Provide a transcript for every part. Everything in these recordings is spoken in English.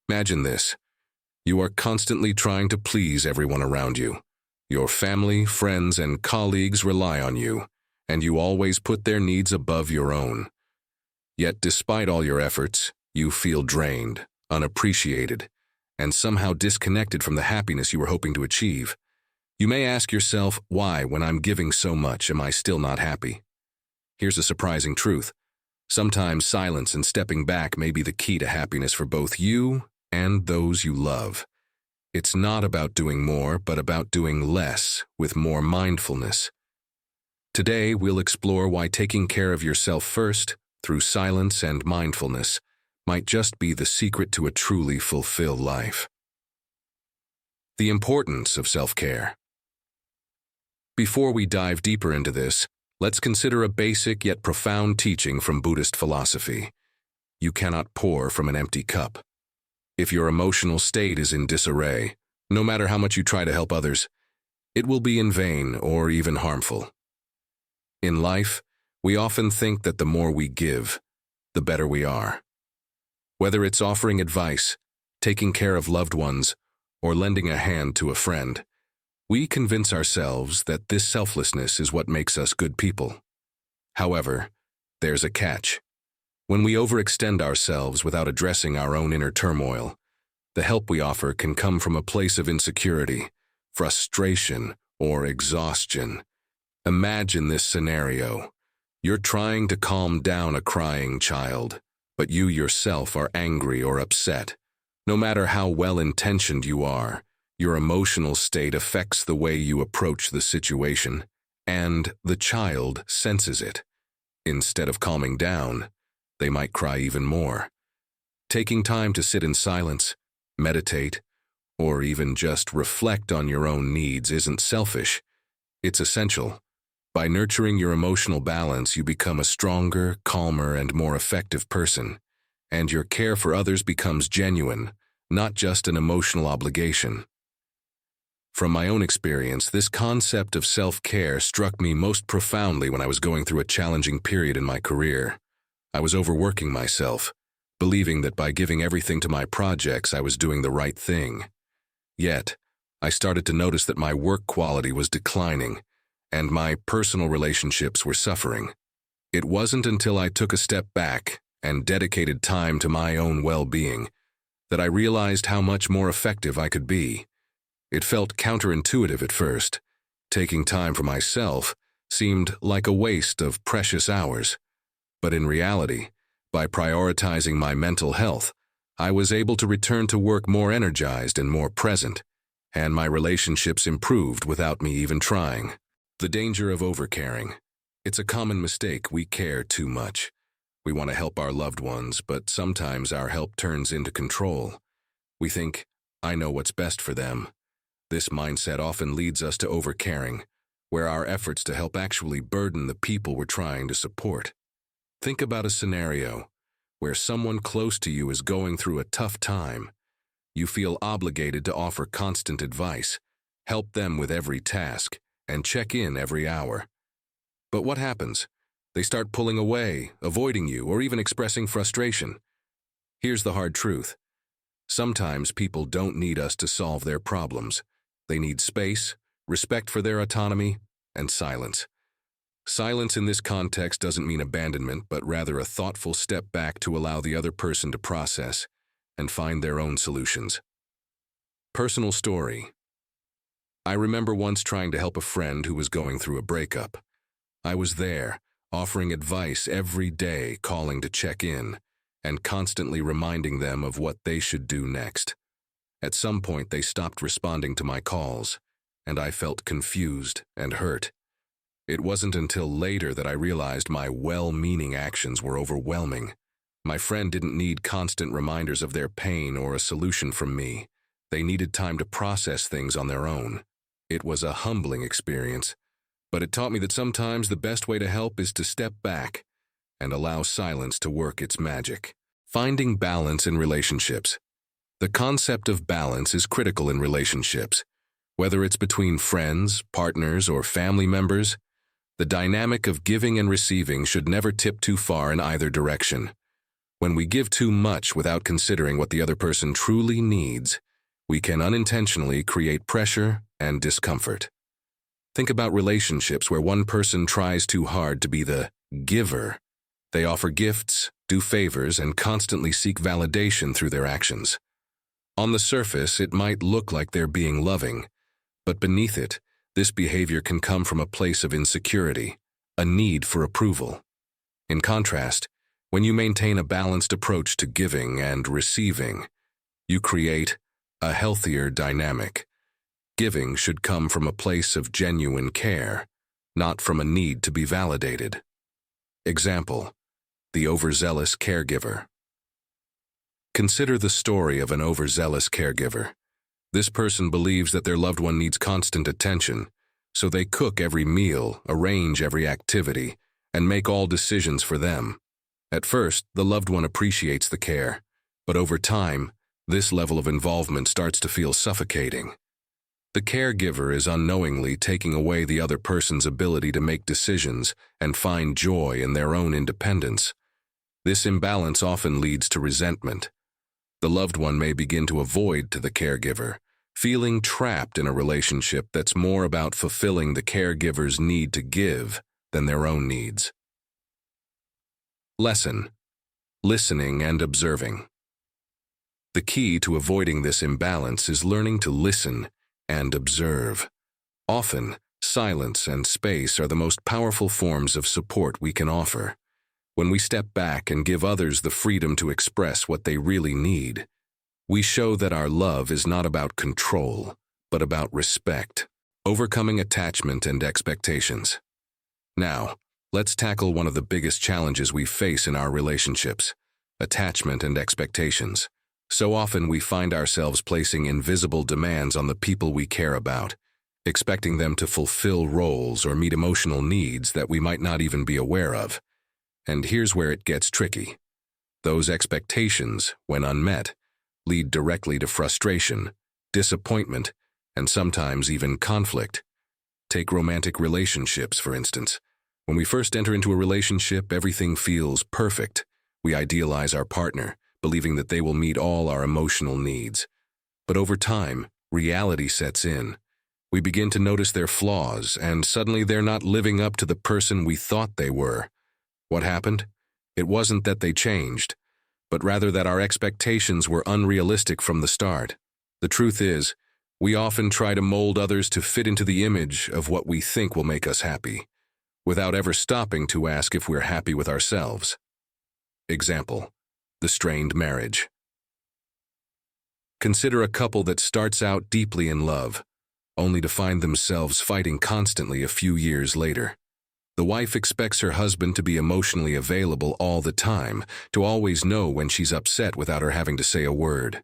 Imagine this. You are constantly trying to please everyone around you. Your family, friends, and colleagues rely on you, and you always put their needs above your own. Yet, despite all your efforts, you feel drained, unappreciated, and somehow disconnected from the happiness you were hoping to achieve. You may ask yourself, why, when I'm giving so much, am I still not happy? Here's a surprising truth. Sometimes silence and stepping back may be the key to happiness for both you and those you love. It's not about doing more, but about doing less with more mindfulness. Today, we'll explore why taking care of yourself first, through silence and mindfulness, might just be the secret to a truly fulfilled life. The importance of self-care. Before we dive deeper into this, let's consider a basic yet profound teaching from Buddhist philosophy. You cannot pour from an empty cup. If your emotional state is in disarray, no matter how much you try to help others, it will be in vain or even harmful. In life, we often think that the more we give, the better we are. Whether it's offering advice, taking care of loved ones, or lending a hand to a friend, we convince ourselves that this selflessness is what makes us good people. However, there's a catch. When we overextend ourselves without addressing our own inner turmoil, the help we offer can come from a place of insecurity, frustration, or exhaustion. Imagine this scenario. You're trying to calm down a crying child, but you yourself are angry or upset. No matter how well-intentioned you are, your emotional state affects the way you approach the situation, and the child senses it. Instead of calming down, they might cry even more. Taking time to sit in silence, meditate, or even just reflect on your own needs isn't selfish. It's essential. By nurturing your emotional balance, you become a stronger, calmer, and more effective person, and your care for others becomes genuine, not just an emotional obligation. From my own experience, this concept of self-care struck me most profoundly when I was going through a challenging period in my career. I was overworking myself, believing that by giving everything to my projects I was doing the right thing. Yet, I started to notice that my work quality was declining, and my personal relationships were suffering. It wasn't until I took a step back and dedicated time to my own well-being that I realized how much more effective I could be. It felt counterintuitive at first. Taking time for myself seemed like a waste of precious hours. But in reality, by prioritizing my mental health, I was able to return to work more energized and more present, and my relationships improved without me even trying. The danger of overcaring. It's a common mistake. We care too much. We want to help our loved ones, but sometimes our help turns into control. We think, I know what's best for them. This mindset often leads us to overcaring, where our efforts to help actually burden the people we're trying to support. Think about a scenario where someone close to you is going through a tough time. You feel obligated to offer constant advice, help them with every task, and check in every hour. But what happens? They start pulling away, avoiding you, or even expressing frustration. Here's the hard truth. Sometimes people don't need us to solve their problems. They need space, respect for their autonomy, and silence. Silence in this context doesn't mean abandonment, but rather a thoughtful step back to allow the other person to process and find their own solutions. Personal story. I remember once trying to help a friend who was going through a breakup. I was there, offering advice every day, calling to check in, and constantly reminding them of what they should do next. At some point, they stopped responding to my calls, and I felt confused and hurt. It wasn't until later that I realized my well-meaning actions were overwhelming. My friend didn't need constant reminders of their pain or a solution from me. They needed time to process things on their own. It was a humbling experience, but it taught me that sometimes the best way to help is to step back and allow silence to work its magic. Finding balance in relationships. The concept of balance is critical in relationships. Whether it's between friends, partners, or family members, the dynamic of giving and receiving should never tip too far in either direction. When we give too much without considering what the other person truly needs, we can unintentionally create pressure and discomfort. Think about relationships where one person tries too hard to be the giver. They offer gifts, do favors, and constantly seek validation through their actions. On the surface, it might look like they're being loving, but beneath it, this behavior can come from a place of insecurity, a need for approval. In contrast, when you maintain a balanced approach to giving and receiving, you create a healthier dynamic. Giving should come from a place of genuine care, not from a need to be validated. Example: the overzealous caregiver. Consider the story of an overzealous caregiver. This person believes that their loved one needs constant attention, so they cook every meal, arrange every activity, and make all decisions for them. At first, the loved one appreciates the care, but over time, this level of involvement starts to feel suffocating. The caregiver is unknowingly taking away the other person's ability to make decisions and find joy in their own independence. This imbalance often leads to resentment. The loved one may begin to avoid the caregiver, feeling trapped in a relationship that's more about fulfilling the caregiver's need to give than their own needs. Lesson: listening and observing. The key to avoiding this imbalance is learning to listen and observe. Often, silence and space are the most powerful forms of support we can offer. When we step back and give others the freedom to express what they really need, we show that our love is not about control, but about respect, overcoming attachment and expectations. Now, let's tackle one of the biggest challenges we face in our relationships: attachment and expectations. So often we find ourselves placing invisible demands on the people we care about, expecting them to fulfill roles or meet emotional needs that we might not even be aware of. And here's where it gets tricky. Those expectations, when unmet, lead directly to frustration, disappointment, and sometimes even conflict. Take romantic relationships, for instance. When we first enter into a relationship, everything feels perfect. We idealize our partner, believing that they will meet all our emotional needs. But over time, reality sets in. We begin to notice their flaws, and suddenly they're not living up to the person we thought they were. What happened? It wasn't that they changed, but rather that our expectations were unrealistic from the start. The truth is, we often try to mold others to fit into the image of what we think will make us happy, without ever stopping to ask if we're happy with ourselves. Example: the strained marriage. Consider a couple that starts out deeply in love, only to find themselves fighting constantly a few years later. The wife expects her husband to be emotionally available all the time, to always know when she's upset without her having to say a word.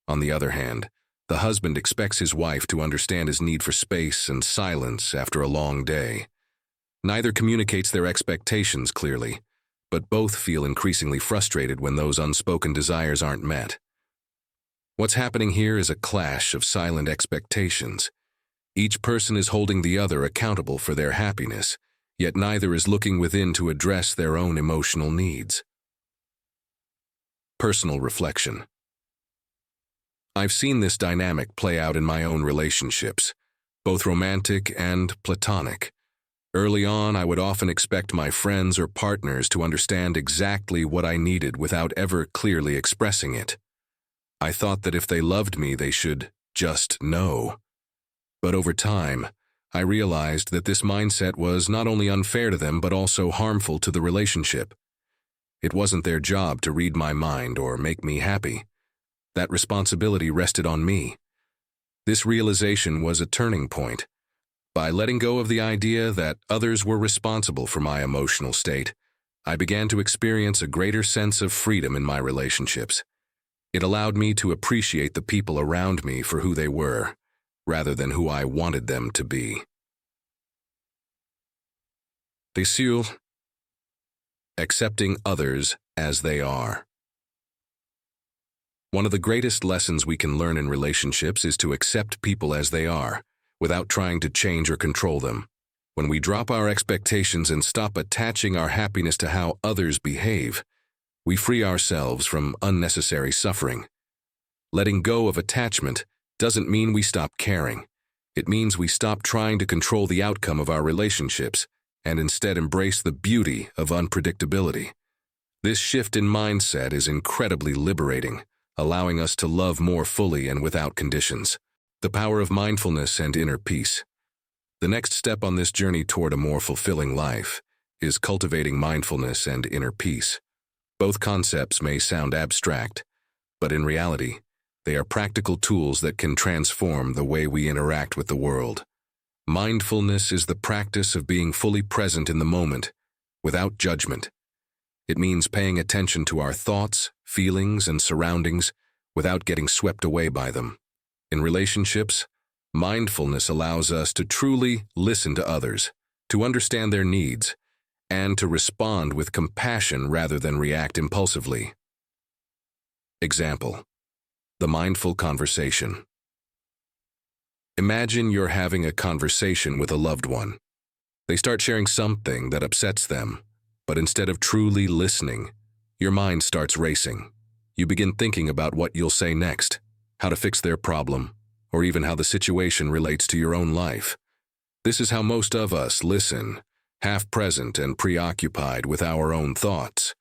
On the other hand, the husband expects his wife to understand his need for space and silence after a long day. Neither communicates their expectations clearly, but both feel increasingly frustrated when those unspoken desires aren't met. What's happening here is a clash of silent expectations. Each person is holding the other accountable for their happiness, yet neither is looking within to address their own emotional needs. Personal reflection. I've seen this dynamic play out in my own relationships, both romantic and platonic. Early on, I would often expect my friends or partners to understand exactly what I needed without ever clearly expressing it. I thought that if they loved me, they should just know. But over time, I realized that this mindset was not only unfair to them, but also harmful to the relationship. It wasn't their job to read my mind or make me happy. That responsibility rested on me. This realization was a turning point. By letting go of the idea that others were responsible for my emotional state, I began to experience a greater sense of freedom in my relationships. It allowed me to appreciate the people around me for who they were, rather than who I wanted them to be. Décision: accepting others as they are. One of the greatest lessons we can learn in relationships is to accept people as they are, without trying to change or control them. When we drop our expectations and stop attaching our happiness to how others behave, We free ourselves from unnecessary suffering. Letting go of attachment doesn't mean we stop caring. It means we stop trying to control the outcome of our relationships and instead embrace the beauty of unpredictability. This shift in mindset is incredibly liberating, allowing us to love more fully and without conditions. The power of mindfulness and inner peace. The next step on this journey toward a more fulfilling life is cultivating mindfulness and inner peace. Both concepts may sound abstract, but in reality, they are practical tools that can transform the way we interact with the world. Mindfulness is the practice of being fully present in the moment, without judgment. It means paying attention to our thoughts, feelings, and surroundings without getting swept away by them. In relationships, mindfulness allows us to truly listen to others, to understand their needs, and to respond with compassion rather than react impulsively. Example: the mindful conversation. Imagine you're having a conversation with a loved one. They start sharing something that upsets them, but instead of truly listening, your mind starts racing. You begin thinking about what you'll say next, how to fix their problem, or even how the situation relates to your own life. This is how most of us listen, half present and preoccupied with our own thoughts.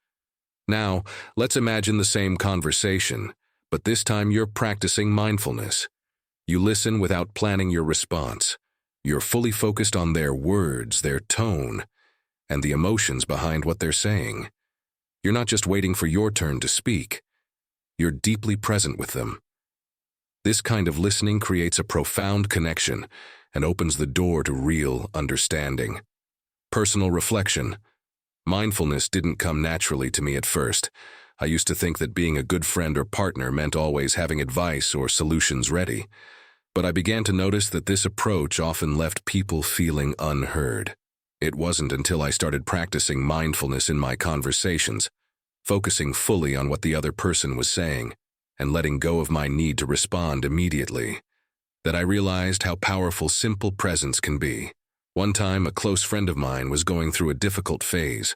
Now, let's imagine the same conversation, but this time you're practicing mindfulness. You listen without planning your response. You're fully focused on their words, their tone, and the emotions behind what they're saying. You're not just waiting for your turn to speak. You're deeply present with them. This kind of listening creates a profound connection and opens the door to real understanding. Personal reflection. Mindfulness didn't come naturally to me at first. I used to think that being a good friend or partner meant always having advice or solutions ready. But I began to notice that this approach often left people feeling unheard. It wasn't until I started practicing mindfulness in my conversations, focusing fully on what the other person was saying, and letting go of my need to respond immediately, that I realized how powerful simple presence can be. One time, a close friend of mine was going through a difficult phase.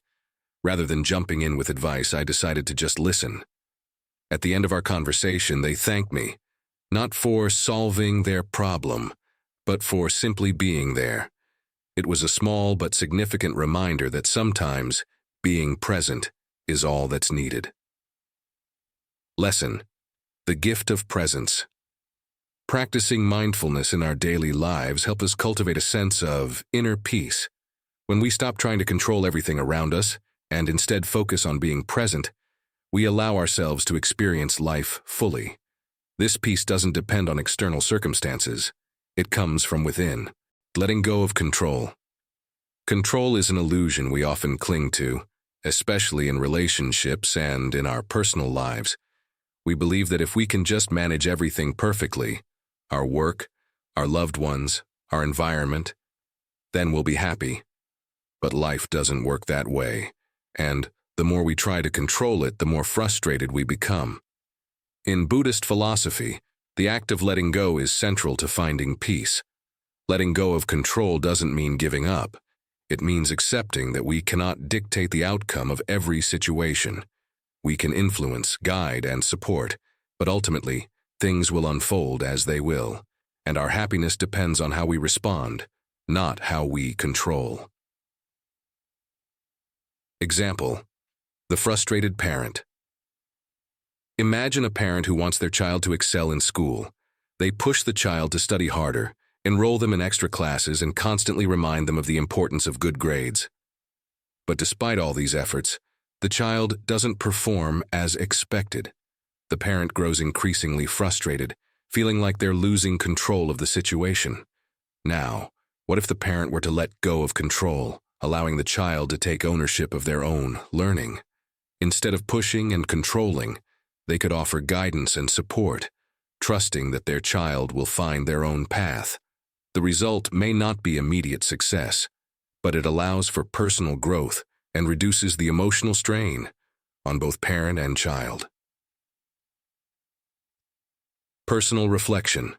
Rather than jumping in with advice, I decided to just listen. At the end of our conversation, they thanked me, not for solving their problem, but for simply being there. It was a small but significant reminder that sometimes being present is all that's needed. Lesson: the gift of presence. Practicing mindfulness in our daily lives helps us cultivate a sense of inner peace. When we stop trying to control everything around us and instead focus on being present, we allow ourselves to experience life fully. This peace doesn't depend on external circumstances. It comes from within. Letting go of control. Control is an illusion we often cling to, especially in relationships and in our personal lives. We believe that if we can just manage everything perfectly, our work, our loved ones, our environment, then we'll be happy. But life doesn't work that way, and the more we try to control it, the more frustrated we become. In Buddhist philosophy, the act of letting go is central to finding peace. Letting go of control doesn't mean giving up. It means accepting that we cannot dictate the outcome of every situation. We can influence, guide, and support, but ultimately, things will unfold as they will, and our happiness depends on how we respond, not how we control. Example: the frustrated parent. Imagine a parent who wants their child to excel in school. They push the child to study harder, enroll them in extra classes, and constantly remind them of the importance of good grades. But despite all these efforts, the child doesn't perform as expected. The parent grows increasingly frustrated, feeling like they're losing control of the situation. Now, what if the parent were to let go of control, allowing the child to take ownership of their own learning? Instead of pushing and controlling, they could offer guidance and support, trusting that their child will find their own path. The result may not be immediate success, but it allows for personal growth and reduces the emotional strain on both parent and child. Personal reflection.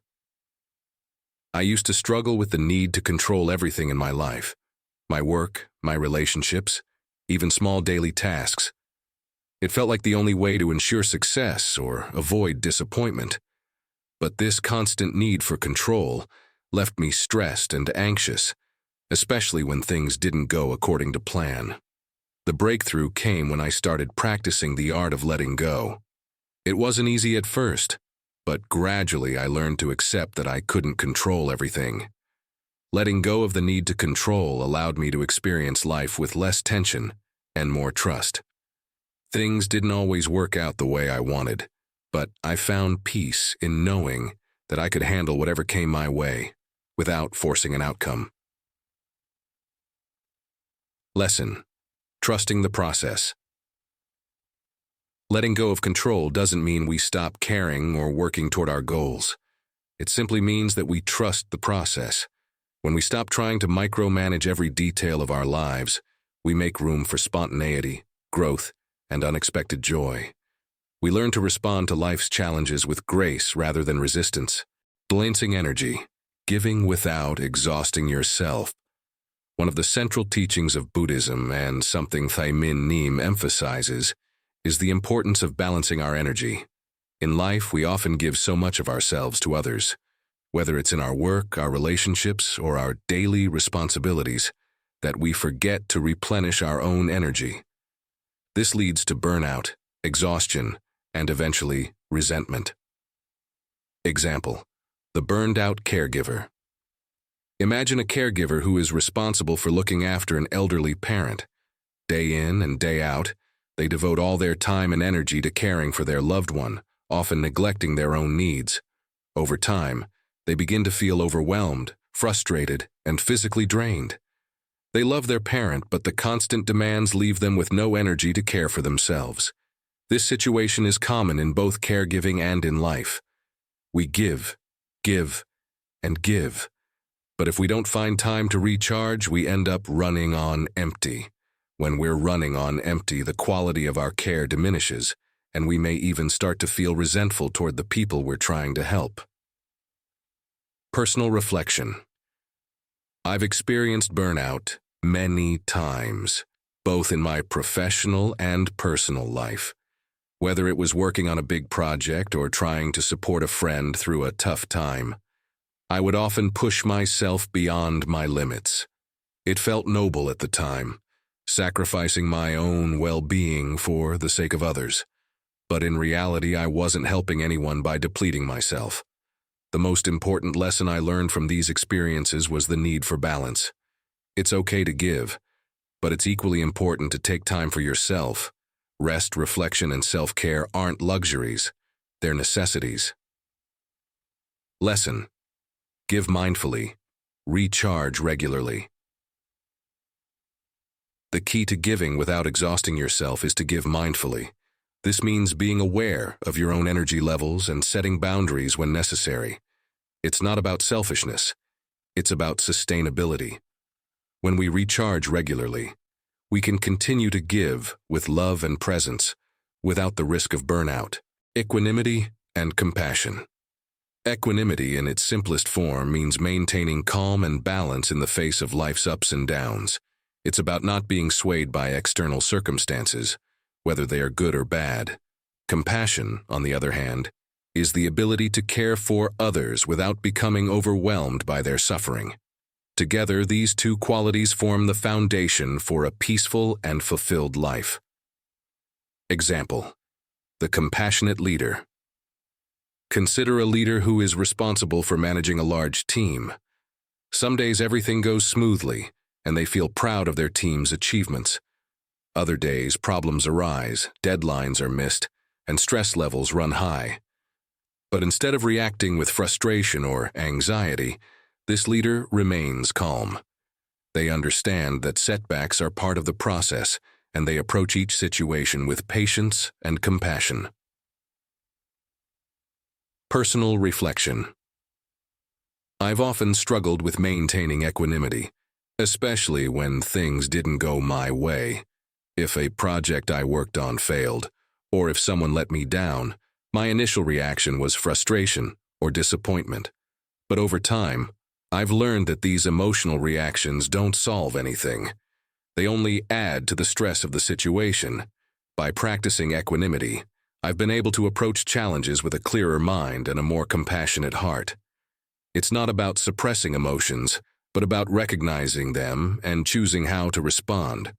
I used to struggle with the need to control everything in my life, my work, my relationships, even small daily tasks. It felt like the only way to ensure success or avoid disappointment. But this constant need for control left me stressed and anxious, especially when things didn't go according to plan. The breakthrough came when I started practicing the art of letting go. It wasn't easy at first, but gradually I learned to accept that I couldn't control everything. Letting go of the need to control allowed me to experience life with less tension and more trust. Things didn't always work out the way I wanted, but I found peace in knowing that I could handle whatever came my way without forcing an outcome. Lesson: trusting the process. Letting go of control doesn't mean we stop caring or working toward our goals. It simply means that we trust the process. When we stop trying to micromanage every detail of our lives, we make room for spontaneity, growth, and unexpected joy. We learn to respond to life's challenges with grace rather than resistance. Balancing energy, giving without exhausting yourself. One of the central teachings of Buddhism, and something Thai Min Neem emphasizes, is the importance of balancing our energy. In life, we often give so much of ourselves to others, whether it's in our work, our relationships, or our daily responsibilities, that we forget to replenish our own energy. This leads to burnout, exhaustion, and eventually resentment. Example: the burned-out caregiver. Imagine a caregiver who is responsible for looking after an elderly parent. Day in and day out, they devote all their time and energy to caring for their loved one, often neglecting their own needs. Over time, they begin to feel overwhelmed, frustrated, and physically drained. They love their parent, but the constant demands leave them with no energy to care for themselves. This situation is common in both caregiving and in life. We give, and give. But if we don't find time to recharge, we end up running on empty. When we're running on empty, the quality of our care diminishes, and we may even start to feel resentful toward the people we're trying to help. Personal reflection. I've experienced burnout many times, both in my professional and personal life. Whether it was working on a big project or trying to support a friend through a tough time, I would often push myself beyond my limits. It felt noble at the time, sacrificing my own well-being for the sake of others. But in reality, I wasn't helping anyone by depleting myself. The most important lesson I learned from these experiences was the need for balance. It's okay to give, but it's equally important to take time for yourself. Rest, reflection, and self-care aren't luxuries, they're necessities. Lesson: give mindfully, recharge regularly. The key to giving without exhausting yourself is to give mindfully. This means being aware of your own energy levels and setting boundaries when necessary. It's not about selfishness, it's about sustainability. When we recharge regularly, we can continue to give with love and presence without the risk of burnout. Equanimity and compassion. Equanimity in its simplest form means maintaining calm and balance in the face of life's ups and downs. It's about not being swayed by external circumstances, whether they are good or bad. Compassion, on the other hand, is the ability to care for others without becoming overwhelmed by their suffering. Together, these two qualities form the foundation for a peaceful and fulfilled life. Example: the compassionate leader. Consider a leader who is responsible for managing a large team. Some days everything goes smoothly, and they feel proud of their team's achievements. Other days, problems arise, deadlines are missed, and stress levels run high. But instead of reacting with frustration or anxiety, this leader remains calm. They understand that setbacks are part of the process, and they approach each situation with patience and compassion. Personal reflection. I've often struggled with maintaining equanimity, especially when things didn't go my way. If a project I worked on failed, or if someone let me down, my initial reaction was frustration or disappointment. But over time, I've learned that these emotional reactions don't solve anything. They only add to the stress of the situation. By practicing equanimity, I've been able to approach challenges with a clearer mind and a more compassionate heart. It's not about suppressing emotions, but about recognizing them and choosing how to respond.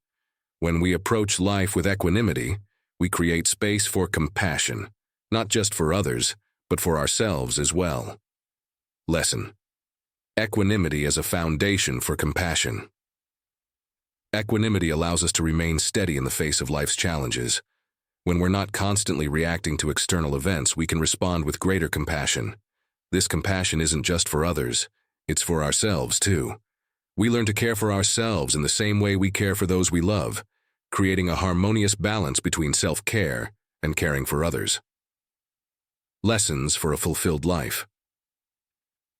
When we approach life with equanimity, we create space for compassion, not just for others, but for ourselves as well. Lesson: equanimity as a foundation for compassion. Equanimity allows us to remain steady in the face of life's challenges. When we're not constantly reacting to external events, we can respond with greater compassion. This compassion isn't just for others, it's for ourselves too. We learn to care for ourselves in the same way we care for those we love, creating a harmonious balance between self-care and caring for others. Lessons for a fulfilled life.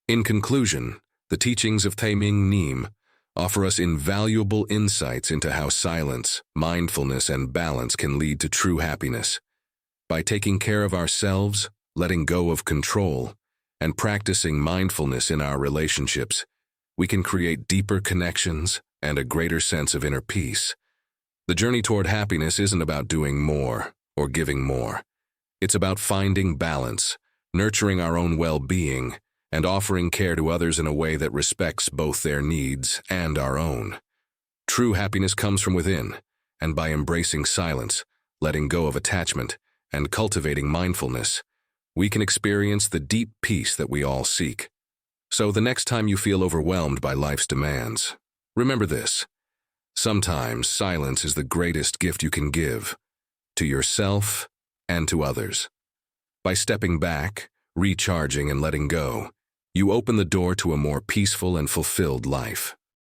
In conclusion, the teachings of Taiming Neem offer us invaluable insights into how silence, mindfulness, and balance can lead to true happiness. By taking care of ourselves, letting go of control, and practicing mindfulness in our relationships, we can create deeper connections and a greater sense of inner peace. The journey toward happiness isn't about doing more or giving more. It's about finding balance, nurturing our own well-being, and offering care to others in a way that respects both their needs and our own. True happiness comes from within, and by embracing silence, letting go of attachment, and cultivating mindfulness, we can experience the deep peace that we all seek. So the next time you feel overwhelmed by life's demands, remember this: sometimes silence is the greatest gift you can give, to yourself and to others. By stepping back, recharging, and letting go, you open the door to a more peaceful and fulfilled life.